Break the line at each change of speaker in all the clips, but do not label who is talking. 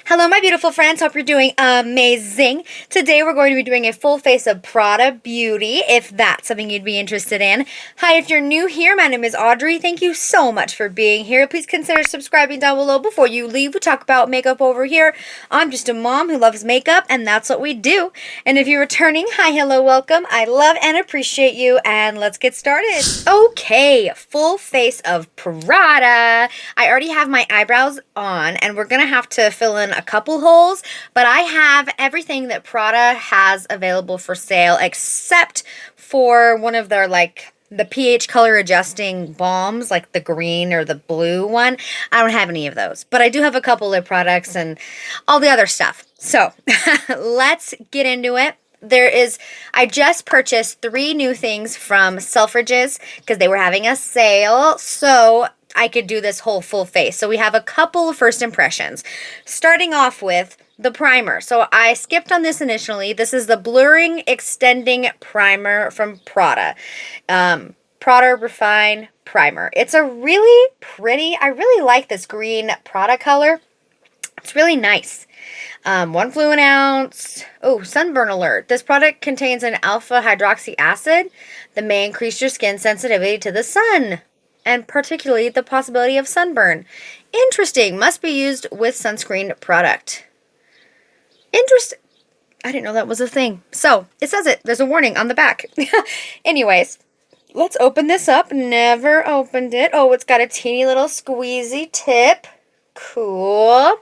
Hello, my beautiful friends. Hope you're doing amazing. Today, we're going to be doing a full face of PRADA Beauty, if that's something you'd be interested in. Hi, if you're new here, my name is Audrey. Thank you so much for being here. Please consider subscribing down below before you leave. We talk about makeup over here. I'm just a mom who loves makeup, and that's what we do. And if you're returning, hi, hello, welcome. I love and appreciate you, and let's get started. Okay, full face of PRADA. I already have my eyebrows on, and we're going to have to fill in a couple holes, but I have everything that PRADA has available for sale except for one of their the pH color adjusting balms, like the green or the blue one. I don't have any of those, but I do have a couple of products and all the other stuff. So let's get into it. I just purchased 3 new things from Selfridges because they were having a sale, so I could do this whole full face. So we have a couple of first impressions. Starting off with the primer. So I skipped on this initially. This is the Blurring Extending Primer from PRADA. PRADA Refine Primer. It's a really pretty, I really like this green PRADA color. It's really nice. 1 fluid ounce. Oh, sunburn alert. This product contains an alpha hydroxy acid that may increase your skin sensitivity to the sun, and particularly the possibility of sunburn. Interesting. Must be used with sunscreen product. Interesting. I didn't know that was a thing. So, it says it. There's a warning on the back. Anyways, let's open this up. Never opened it. Oh, it's got a teeny little squeezy tip. Cool.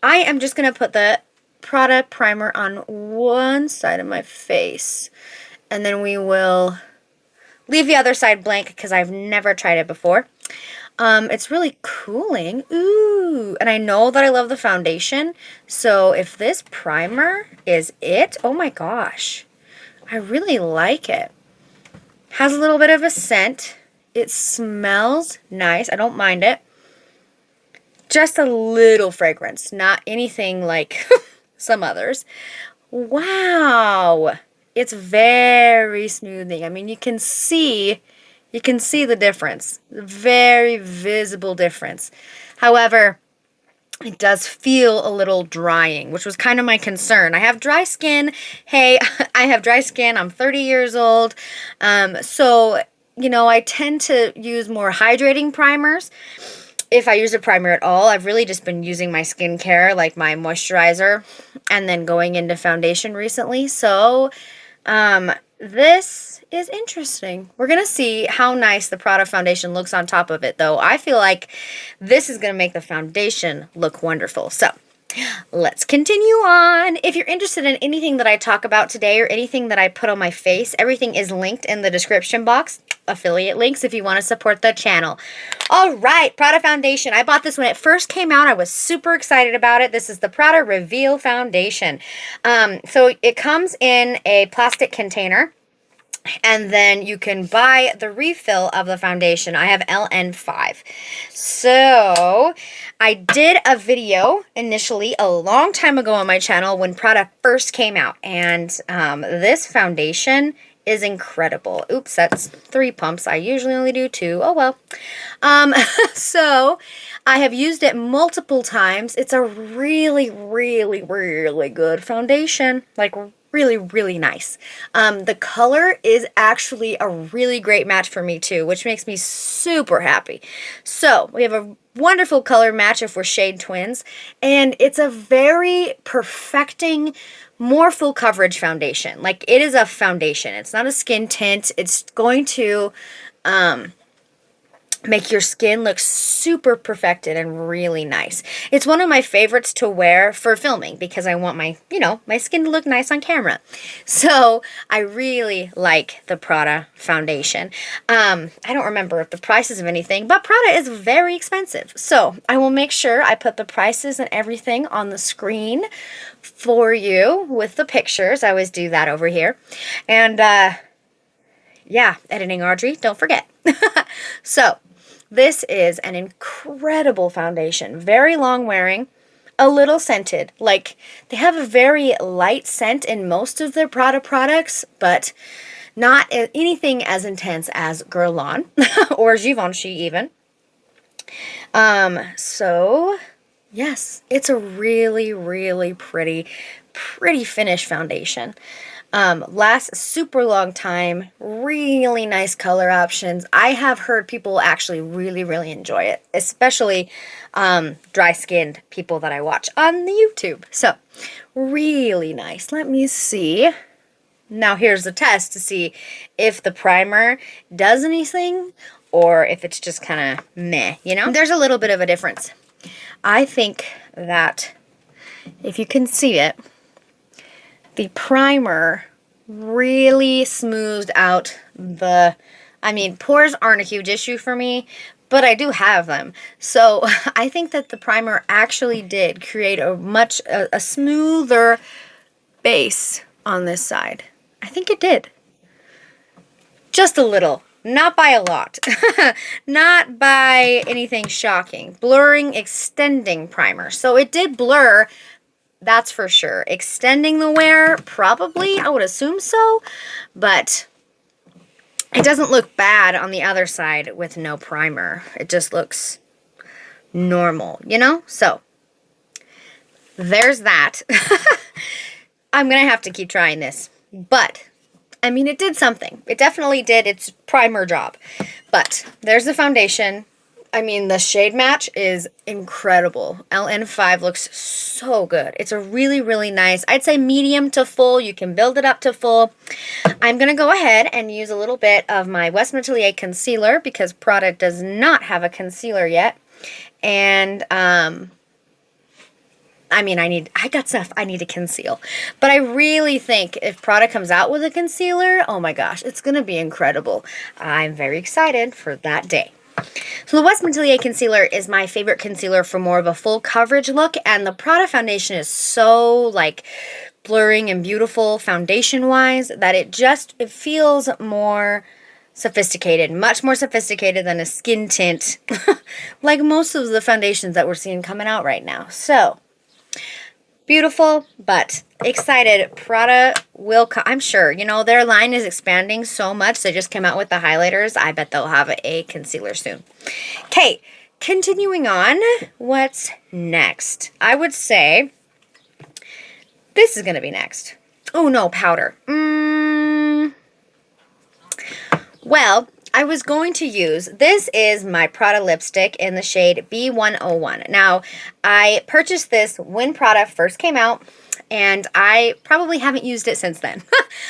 I am just going to put the PRADA primer on one side of my face, and then we will leave the other side blank because I've never tried it before. It's really cooling. Ooh, and I know that I love the foundation, so if this primer is it, oh my gosh, I really like it. Has a little bit of a scent. It smells nice. I don't mind it. Just a little fragrance, not anything like some others. Wow. It's very smoothing. I mean, you can see the difference. Very visible difference. However, it does feel a little drying, which was kind of my concern. I have dry skin. Hey, I have dry skin. I'm 30 years old. So, I tend to use more hydrating primers. If I use a primer at all, I've really just been using my skincare, like my moisturizer, and then going into foundation recently. So, this is interesting. We're going to see how nice the PRADA foundation looks on top of it, though. I feel like this is going to make the foundation look wonderful. So, let's continue on. If you're interested in anything that I talk about today or anything that I put on my face, everything is linked in the description box. Affiliate links if you want to support the channel. All right, PRADA foundation. I bought this when it first came out. I was super excited about it. This is the PRADA Reveal Foundation. So it comes in a plastic container, and then you can buy the refill of the foundation. I have LN5. So I did a video initially a long time ago on my channel when PRADA first came out, and this foundation is incredible. Oops, that's 3 pumps. I usually only do 2. Oh well. So I have used it multiple times. It's a really, really, really good foundation. Like, really, really nice. The color is actually a really great match for me too, which makes me super happy. So we have a wonderful color match if we're shade twins, and it's a very perfecting, more full coverage foundation. Like, it is a foundation. It's not a skin tint. It's going to make your skin look super perfected and really nice. It's one of my favorites to wear for filming because I want my, my skin to look nice on camera. So I really like the PRADA foundation. I don't remember the prices of anything, but PRADA is very expensive. So I will make sure I put the prices and everything on the screen for you with the pictures. I always do that over here. And yeah, editing Audrey, don't forget. So this is an incredible foundation, very long wearing, a little scented. Like, they have a very light scent in most of their PRADA products, but not anything as intense as Guerlain or Givenchy even. So Yes, it's a really, really pretty finish foundation. Lasts a super long time, really nice color options. I have heard people actually really enjoy it, especially dry-skinned people that I watch on the YouTube. So, really nice. Let me see. Now here's the test to see if the primer does anything or if it's just kind of meh, you know? There's a little bit of a difference. I think that if you can see it, the primer really smoothed out the, I mean, pores aren't a huge issue for me, but I do have them. So I think that the primer actually did create a smoother base on this side. I think it did. Just a little. Not by a lot. Not by anything shocking. Blurring, extending primer. So it did blur, that's for sure. Extending the wear, probably, I would assume so, but it doesn't look bad on the other side with no primer. It just looks normal, you know? So, there's that. I'm gonna have to keep trying this, but, I mean, it did something. It definitely did its primer job, but there's the foundation. I mean, the shade match is incredible. LN5 looks so good. It's a really nice, I'd say medium to full. You can build it up to full. I'm going to go ahead and use a little bit of my West Atelier concealer because Prada does not have a concealer yet. And, I mean, I got stuff I need to conceal. But I really think if Prada comes out with a concealer, oh my gosh, it's going to be incredible. I'm very excited for that day. So the West Atelier concealer is my favorite concealer for more of a full coverage look, and the Prada foundation is so like blurring and beautiful foundation wise that it feels more sophisticated, much more sophisticated than a skin tint like most of the foundations that we're seeing coming out right now. So beautiful, but excited. Prada will come. I'm sure, you know, their line is expanding so much. They just came out with the highlighters. I bet they'll have a concealer soon. Okay, continuing on. What's next? I would say this is going to be next. Oh, no, powder. Well, I was going to use, this is my Prada lipstick in the shade B101. Now, I purchased this when Prada first came out, and I probably haven't used it since then.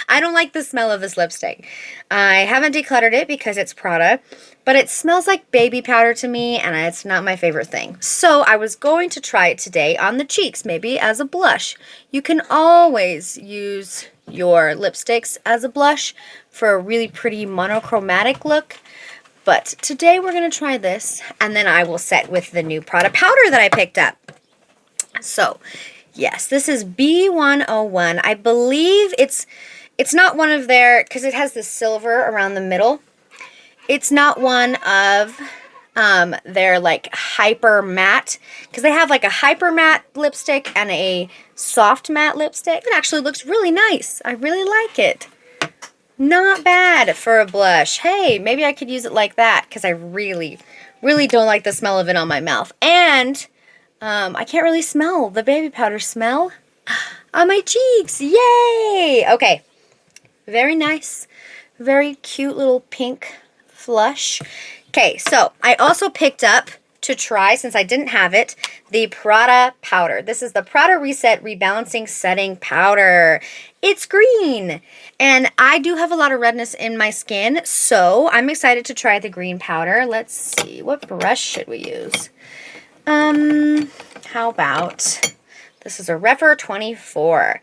I don't like the smell of this lipstick. I haven't decluttered it because it's Prada, but it smells like baby powder to me, and it's not my favorite thing. So I was going to try it today on the cheeks, maybe as a blush. You can always use your lipsticks as a blush for a really pretty monochromatic look. But today we're going to try this, and then I will set with the new Prada powder that I picked up. So, yes, this is B101. I believe it's not one of their, because it has the silver around the middle. It's not one of their like hyper matte, because they have like a hyper matte lipstick and a soft matte lipstick. It actually looks really nice. I really like it. Not bad for a blush. Hey, maybe I could use it like that because I really don't like the smell of it on my mouth. And I can't really smell the baby powder smell on my cheeks. Yay! Okay, very nice. Very cute little pink flush. Okay, so I also picked up to try, since I didn't have it, the Prada powder. This is the Prada Reset Rebalancing Setting Powder. It's green, and I do have a lot of redness in my skin, so I'm excited to try the green powder. Let's see, what brush should we use? How about, this is a Refer 24.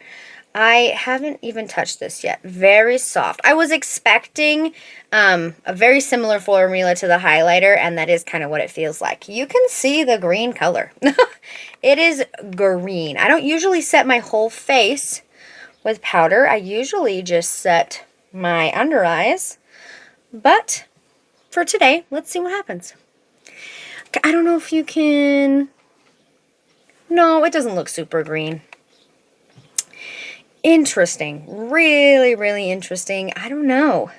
I haven't even touched this yet. Very soft. I was expecting a very similar formula to the highlighter, and that is kind of what it feels like. You can see the green color. It is green. I don't usually set my whole face with powder. I usually just set my under eyes. But for today, let's see what happens. I don't know if you can... No, it doesn't look super green. Interesting. Really interesting. I don't know.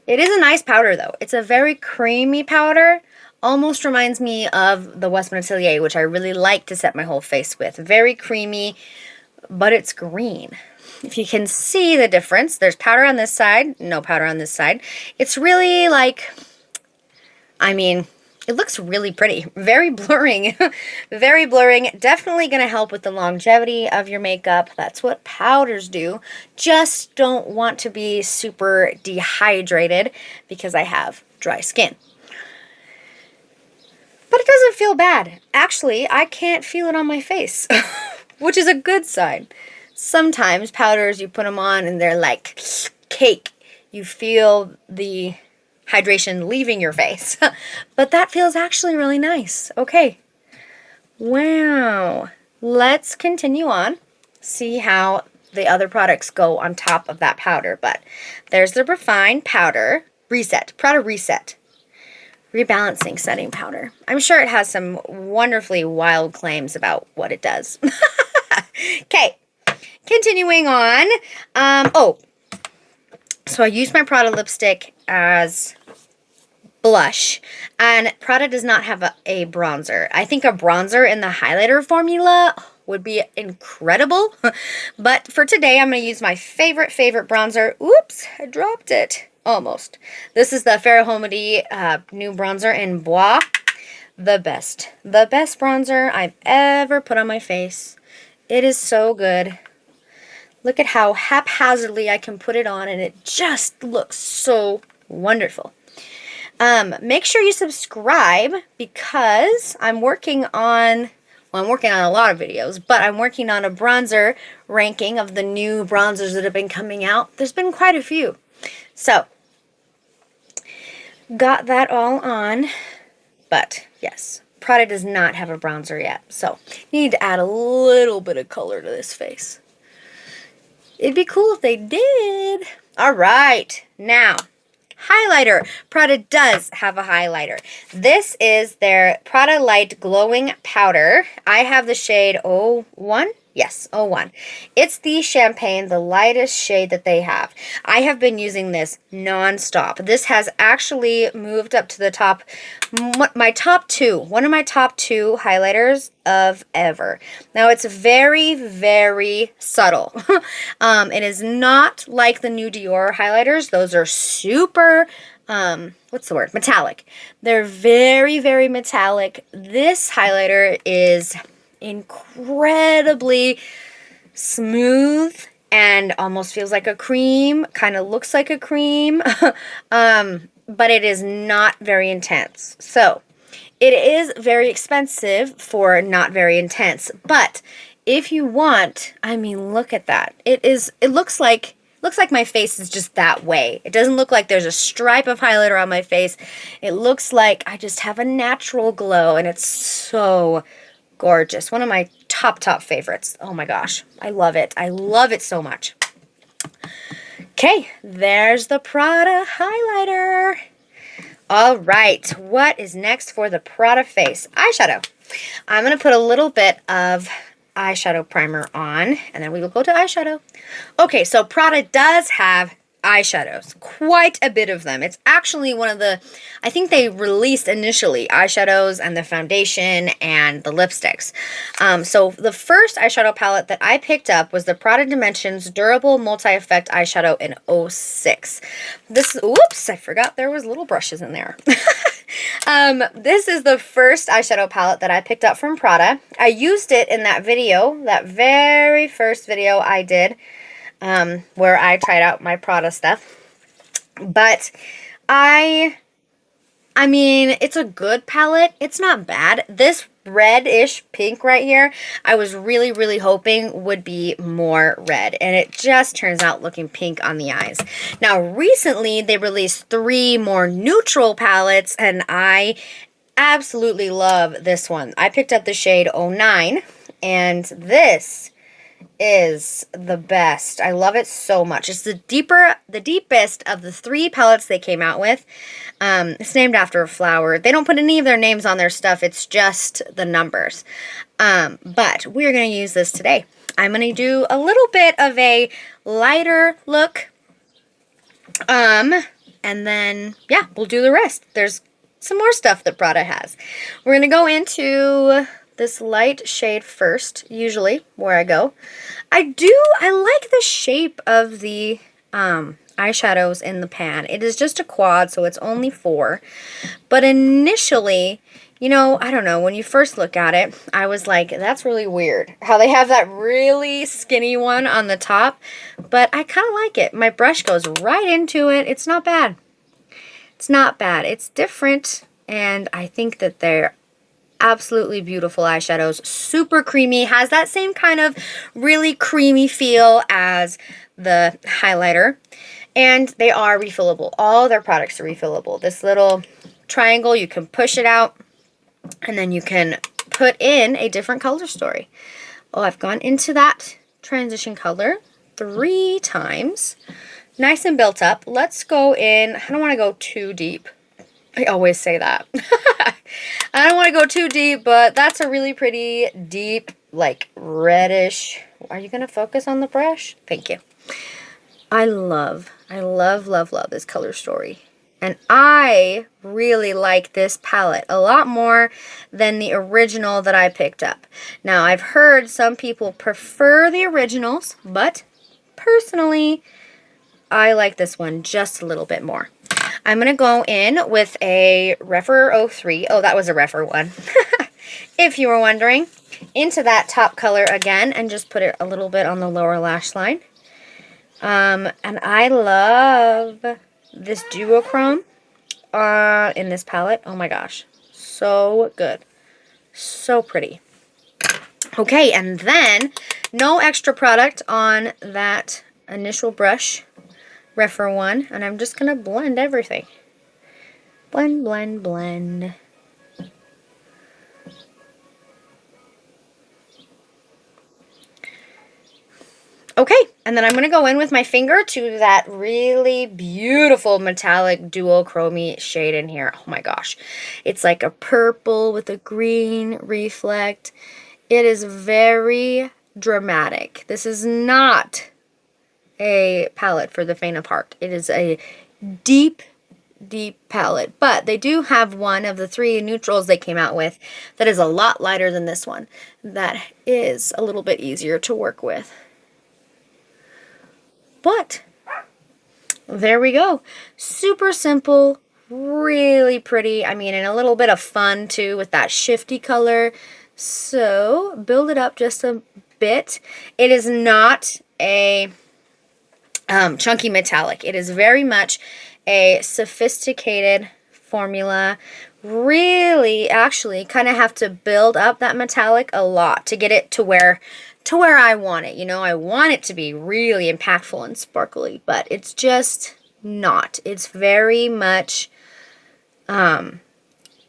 It is a nice powder, though. It's a very creamy powder, almost reminds me of the Westman Atelier, which I really like to set my whole face with. Very creamy, but it's green. If you can see the difference, there's powder on this side, no powder on this side. It's really like, I mean, it looks really pretty. Very blurring. Very blurring. Definitely going to help with the longevity of your makeup. That's what powders do. Just don't want to be super dehydrated because I have dry skin. But it doesn't feel bad. Actually, I can't feel it on my face, which is a good sign. Sometimes powders, you put them on and they're like cake. You feel the hydration leaving your face. But that feels actually really nice. Okay. Wow. Let's continue on. See how the other products go on top of that powder. But there's the Refine Powder Reset. PRADA Reset. Rebalancing setting powder. I'm sure it has some wonderfully wild claims about what it does. Okay. Continuing on, so I used my Prada lipstick as blush, and Prada does not have a bronzer. I think a bronzer in the highlighter formula would be incredible, but for today, I'm going to use my favorite bronzer. Oops, I dropped it, almost. This is the Ferrahomedy new bronzer in Bois. The best bronzer I've ever put on my face. It is so good. Look at how haphazardly I can put it on, and it just looks so wonderful. Make sure you subscribe because I'm working on, well, I'm working on a lot of videos, but I'm working on a bronzer ranking of the new bronzers that have been coming out. There's been quite a few. So, got that all on, but yes, Prada does not have a bronzer yet, so need to add a little bit of color to this face. It'd be cool if they did. All right, now, highlighter. Prada does have a highlighter. This is their Prada Light Glowing Powder. I have the shade 01. Yes, 01. It's the champagne, the lightest shade that they have. I have been using this non-stop. This has actually moved up to the top, my top two, one of my top two highlighters of ever. Now, it's very, very subtle. It is not like the new Dior highlighters. Those are super, what's the word? Metallic. They're very, very metallic. This highlighter is incredibly smooth and almost feels like a cream, kind of looks like a cream, but it is not very intense. So it is very expensive for not very intense, but if you want, I mean, look at that. It looks like my face is just that way. It doesn't look like there's a stripe of highlighter on my face. It looks like I just have a natural glow, and it's so gorgeous. One of my top favorites. Oh my gosh. I love it. I love it so much. Okay, there's the Prada highlighter. All right, what is next for the Prada face? Eyeshadow. I'm going to put a little bit of eyeshadow primer on, and then we will go to eyeshadow. Okay, so Prada does have eyeshadows, quite a bit of them. It's actually one of the, I think they released initially eyeshadows and the foundation and the lipsticks. So the first eyeshadow palette that I picked up was the Prada Dimensions Durable Multi-Effect Eyeshadow in 06. This, oops, I forgot there was little brushes in there. This is the first eyeshadow palette that I picked up from Prada. I used it in that video, that very first video I did, where I tried out my Prada stuff. But I mean, it's a good palette. It's not bad. This reddish pink right here, I was really, really hoping would be more red. And it just turns out looking pink on the eyes. Now, recently, they released 3 more neutral palettes, and I absolutely love this one. I picked up the shade 09, and this is the best. I love it so much. It's the deepest of the 3 palettes they came out with. It's named after a flower. They don't put any of their names on their stuff. It's just the numbers. But we're going to use this today. I'm going to do a little bit of a lighter look. And then, yeah, we'll do the rest. There's some more stuff that Prada has. We're going to go into this light shade first, usually where I go. I like the shape of the eyeshadows in the pan. It is just a quad, so it's only 4. But initially, you know, I don't know, when you first look at it, I was like, that's really weird. How they have that really skinny one on the top. But I kind of like it. My brush goes right into it. It's not bad. It's not bad. It's different, and I think that they're absolutely beautiful eyeshadows. Super creamy. Has that same kind of really creamy feel as the highlighter. And they are refillable. All their products are refillable. This little triangle, you can push it out, and then you can put in a different color story. Oh, I've gone into that transition color 3 times. Nice and built up. Let's go in. I don't want to go too deep. I always say that. I don't want to go too deep, but that's a really pretty deep, like reddish. Are you going to focus on the brush? Thank you. I love this color story. And I really like this palette a lot more than the original that I picked up. Now, I've heard some people prefer the originals, but personally, I like this one just a little bit more. I'm going to go in with a Rephr 03. Oh, that was a Rephr one. If you were wondering. Into that top color again and just put it a little bit on the lower lash line. And I love this duochrome in this palette. Oh my gosh. So good. So pretty. Okay, and then no extra product on that initial brush. Rephr 1, and I'm just going to blend everything. Blend, blend, blend. Okay, and then I'm going to go in with my finger to that really beautiful metallic duochrome shade in here. Oh my gosh. It's like a purple with a green reflect. It is very dramatic. This is not a palette for the faint of heart. It is a deep palette, but they do have one of the 3 neutrals they came out with that is a lot lighter than this one. That is a little bit easier to work with. But there we go. Super simple, really pretty. I mean, and a little bit of fun too with that shifty color. So build it up just a bit. It is not a chunky metallic. It is very much a sophisticated formula. Really, actually, kind of have to build up that metallic a lot to get it to where I want it. You know, I want it to be really impactful and sparkly, but it's just not. It's very much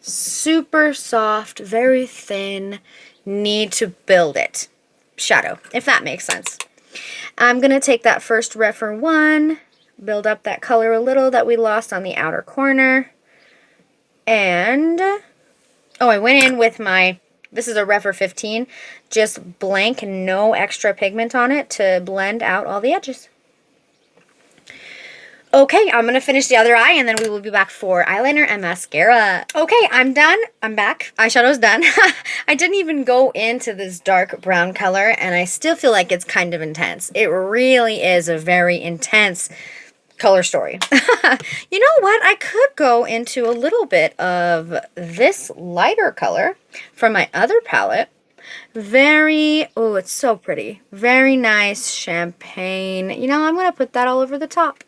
super soft, very thin. Need to build it. Shadow, if that makes sense. I'm going to take that first Rephr 1, build up that color a little that we lost on the outer corner. And, oh, I went in with my, this is a Rephr 15, just blank, no extra pigment on it to blend out all the edges. Okay, I'm going to finish the other eye, and then we will be back for eyeliner and mascara. Okay, I'm done. I'm back. Eyeshadow's done. I didn't even go into this dark brown color, and I still feel like it's kind of intense. It really is a very intense color story. You know what? I could go into a little bit of this lighter color from my other palette. Very, oh, it's so pretty. Very nice champagne. You know, I'm going to put that all over the top.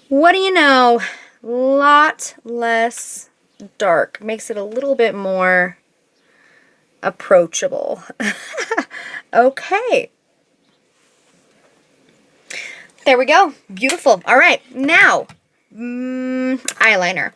What do you know? Lot less dark. Makes it a little bit more approachable. Okay. There we go. Beautiful. All right. Now, eyeliner.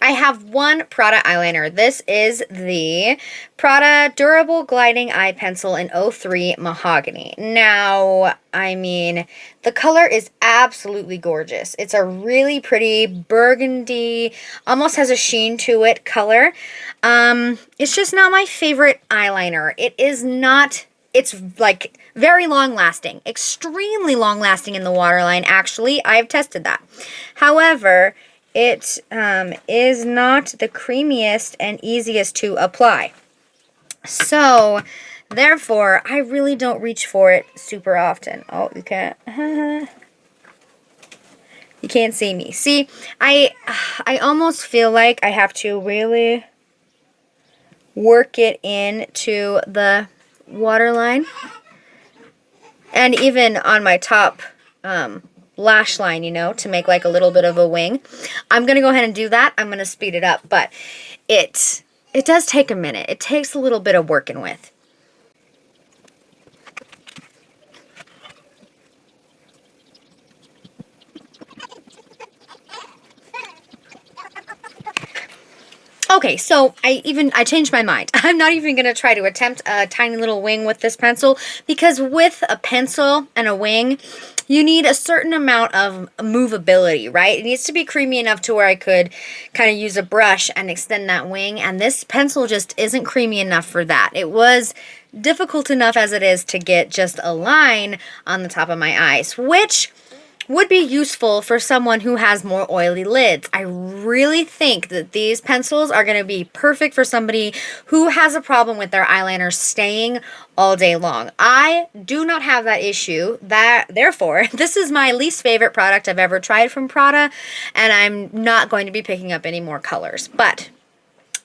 I have one Prada eyeliner. This is the Prada Durable Gliding Eye Pencil in 03 Mahogany. Now, I mean, the color is absolutely gorgeous. It's a really pretty burgundy, almost has a sheen to it color. It's just not my favorite eyeliner. It is not, it's like very long lasting, extremely long lasting in the waterline. Actually, I have tested that. However, it is not the creamiest and easiest to apply. So, therefore, I really don't reach for it super often. Oh, you can't. You can't see me. See, I almost feel like I have to really work it into the waterline. And even on my top lash line, you know, to make like a little bit of a wing. I'm going to go ahead and do that. I'm going to speed it up, but it does take a minute. It takes a little bit of working with. Okay, so I changed my mind. I'm not even going to try to attempt a tiny little wing with this pencil, because with a pencil and a wing, you need a certain amount of movability, right? It needs to be creamy enough to where I could kind of use a brush and extend that wing, and this pencil just isn't creamy enough for that. It was difficult enough as it is to get just a line on the top of my eyes, which would be useful for someone who has more oily lids. I really think that these pencils are going to be perfect for somebody who has a problem with their eyeliner staying all day long. I do not have that issue. Therefore, this is my least favorite product I've ever tried from Prada, and I'm not going to be picking up any more colors. But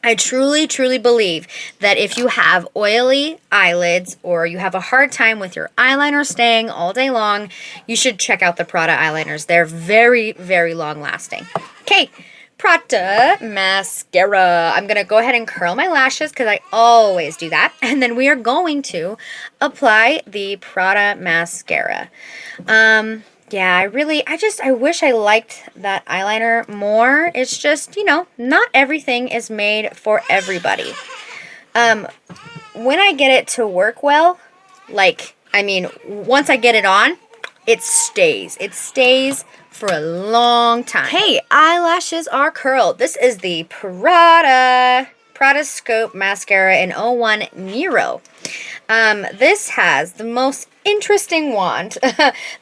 I truly, truly believe that if you have oily eyelids or you have a hard time with your eyeliner staying all day long, you should check out the Prada eyeliners. They're very, very long lasting. Okay, Prada Mascara. I'm going to go ahead and curl my lashes because I always do that. And then we are going to apply the Prada Mascara. Yeah, I wish I liked that eyeliner more. It's just, you know, not everything is made for everybody. When I get it to work well, once I get it on, it stays. It stays for a long time. Hey, eyelashes are curled. This is the Prada Scope Mascara in 01 Nero. This has the most interesting wand.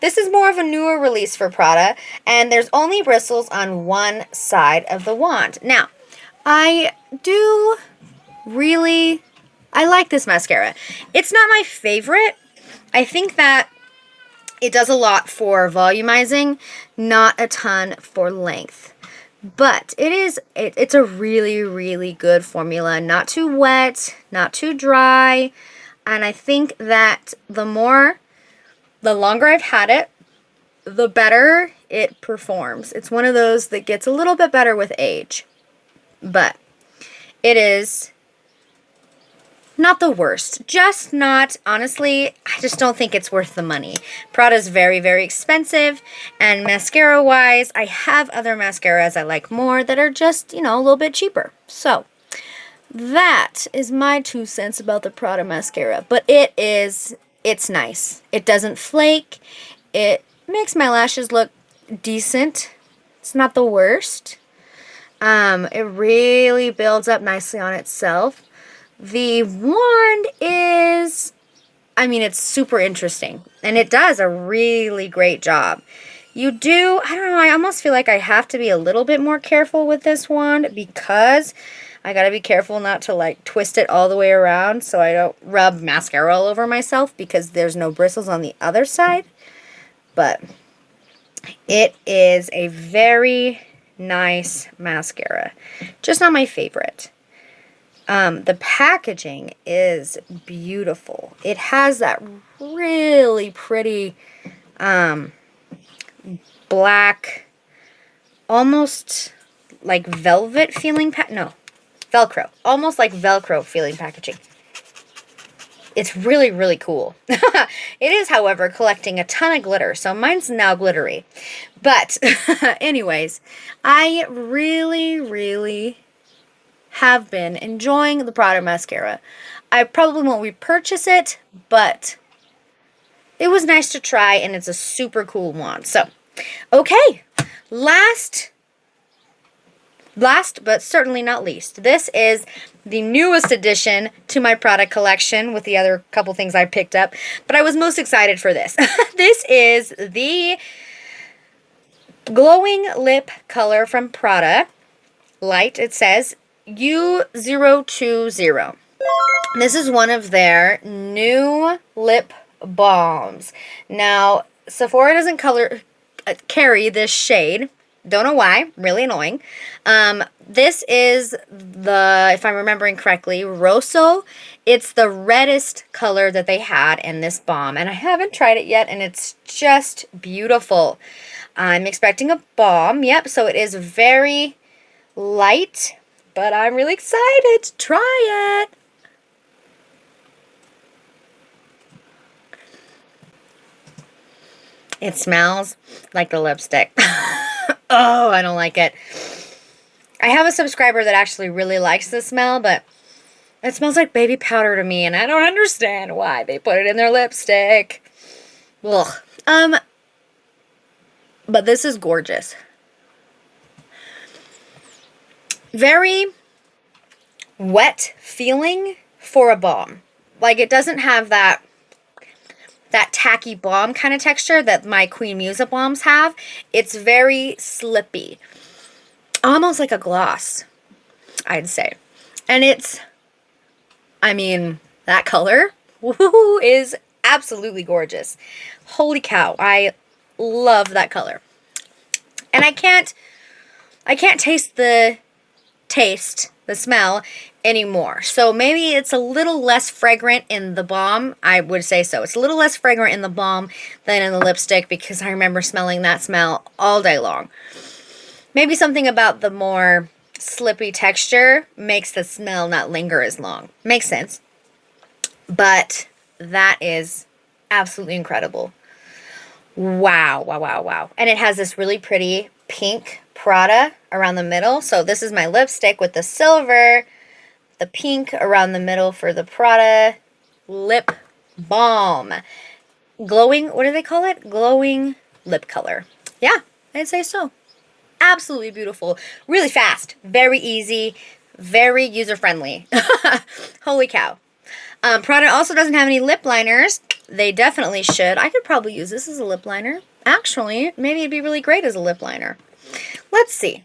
This is more of a newer release for Prada, and there's only bristles on one side of the wand. Now, I like this mascara. It's not my favorite. I think that it does a lot for volumizing, not a ton for length. But it's a really, really good formula. Not too wet, not too dry. And I think that the longer I've had it, the better it performs. It's one of those that gets a little bit better with age. But it is not the worst. Just not, honestly, I just don't think it's worth the money. Prada's very, very expensive. And mascara-wise, I have other mascaras I like more that are just, you know, a little bit cheaper. So that is my 2 cents about the Prada mascara. But it's nice. It doesn't flake. It makes my lashes look decent. It's not the worst. It really builds up nicely on itself. The wand is, it's super interesting. And it does a really great job. I don't know, I almost feel like I have to be a little bit more careful with this wand because I gotta be careful not to like twist it all the way around so I don't rub mascara all over myself because there's no bristles on the other side. But it is a very nice mascara. Just not my favorite. The packaging is beautiful. It has that really pretty black, almost like velvet feeling Velcro. Almost like Velcro feeling packaging. It's really, really cool. It is, however, collecting a ton of glitter, so mine's now glittery. But anyways, I really, really have been enjoying the Prada mascara. I probably won't repurchase it, but it was nice to try, and it's a super cool wand. So, okay, last but certainly not least, this is the newest addition to my product collection with the other couple things I picked up, but I was most excited for this. This is the glowing lip color from Prada. Light, it says U020. This is one of their new lip balms. Now, Sephora doesn't carry this shade. Don't know why. Really annoying. This is the, if I'm remembering correctly, Rosso. It's the reddest color that they had in this balm. And I haven't tried it yet, and it's just beautiful. I'm expecting a balm. Yep, so it is very light, but I'm really excited to try it. It smells like the lipstick. Oh, I don't like it. I have a subscriber that actually really likes the smell, but it smells like baby powder to me, and I don't understand why they put it in their lipstick. Ugh. But this is gorgeous. Very wet feeling for a balm. Like, it doesn't have that tacky balm kind of texture that my Queen Musa balms have. It's very slippy. Almost like a gloss, I'd say. And it's, I mean, that color is absolutely gorgeous. Holy cow, I love that color. And I can't taste the smell anymore. So maybe it's a little less fragrant in the balm. I would say so. It's a little less fragrant in the balm than in the lipstick, because I remember smelling that smell all day long. Maybe something about the more slippy texture makes the smell not linger as long. Makes sense. But that is absolutely incredible. Wow, wow, wow, wow. And it has this really pretty pink Prada around the middle. So this is my lipstick with the silver, the pink around the middle for the Prada lip balm. Glowing, what do they call it? Glowing lip color. Yeah, I'd say so. Absolutely beautiful. Really fast. Very easy. Very user-friendly. Holy cow. Prada also doesn't have any lip liners. They definitely should. I could probably use this as a lip liner. Actually, maybe it'd be really great as a lip liner. Let's see.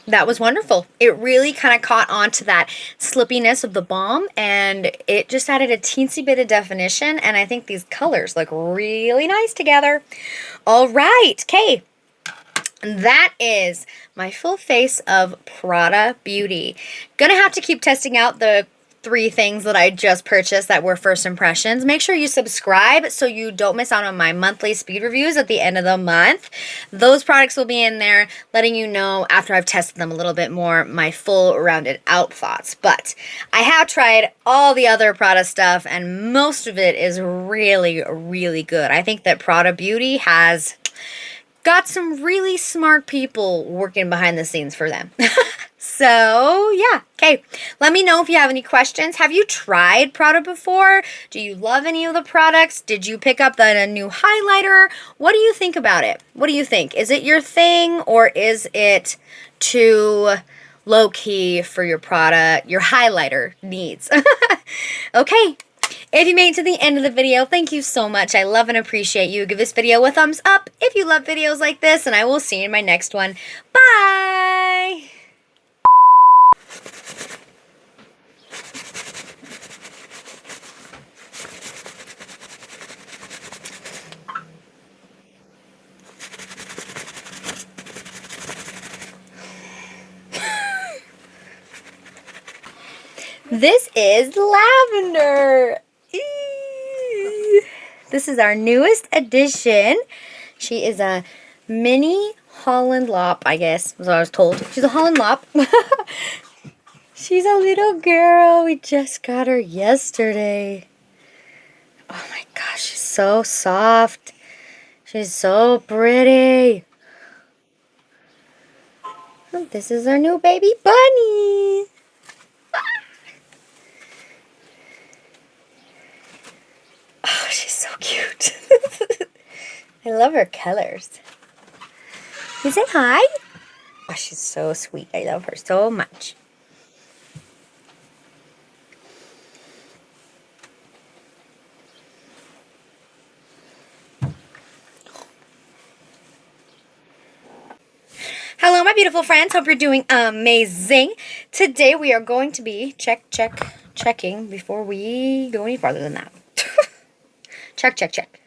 That was wonderful. It really kind of caught on to that slippiness of the balm, and it just added a teensy bit of definition, and I think these colors look really nice together. All right, okay. That is my full face of PRADA Beauty. Gonna have to keep testing out the 3 things that I just purchased that were first impressions. Make sure you subscribe so you don't miss out on my monthly speed reviews at the end of the month. Those products will be in there letting you know, after I've tested them a little bit more, my full rounded out thoughts. But I have tried all the other Prada stuff, and most of it is really, really good. I think that PRADA Beauty has got some really smart people working behind the scenes for them. So, yeah. Okay. Let me know if you have any questions. Have you tried Prada before? Do you love any of the products? Did you pick up the new highlighter? What do you think about it? What do you think? Is it your thing, or is it too low-key for your Prada, your highlighter needs? Okay. If you made it to the end of the video, thank you so much. I love and appreciate you. Give this video a thumbs up if you love videos like this, and I will see you in my next one. Bye! This is lavender. Eee. This is our newest addition. She is a mini Holland Lop, I guess, was what I was told. She's a Holland Lop. She's a little girl. We just got her yesterday. Oh my gosh, she's so soft. She's so pretty. Oh, this is our new baby bunny. Oh, she's so cute. I love her colors. You say hi? Oh, she's so sweet. I love her so much. beautiful friends. Hope you're doing amazing. Today we are going to be checking before we go any farther than that. Check.